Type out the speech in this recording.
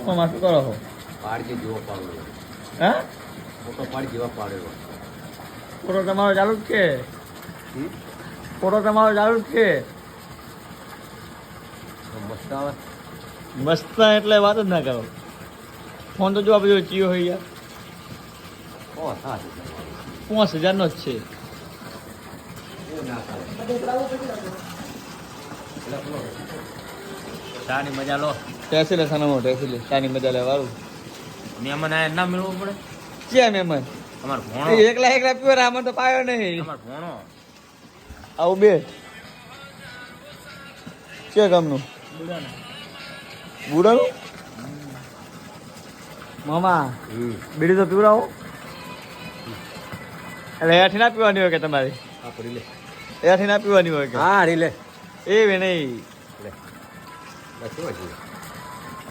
મામા શું કરો છો? પાડજે જેવો પાડો. હા ફોટો પાડી જેવા પાડેલો. ફોટો તમારો ચાલુ જ છે. ફોટો તમારો ચાલુ જ છે. મસ્ત આવે. મસ્ત એટલે વાત જ ના કરો. ફોન તો જો આપણે ચીયો હોય યાર. ઓ હા 5000 જ છે. એવું ના થાય. ચાની મજા લો. ટેસી સાનો ટેસી ચાની મજા લેવાળું. મહેમાન આયા ના મેળવવું પડે. ક્યાં મહેમાન? અમાર ભોણો. એકલા પીવો આમાં તો પાયો નહીં. અમાર ભોણો. આવું બે છે ગામનું બુડાનું. મામા બીડી તો પીવડાવો. એટલે એઠી ના પીવાની હોય કે તમારે? હા પડી લે. એઠી ના પીવાની હોય કે? હા રી લે. એ નહીં લે બસ શું છે.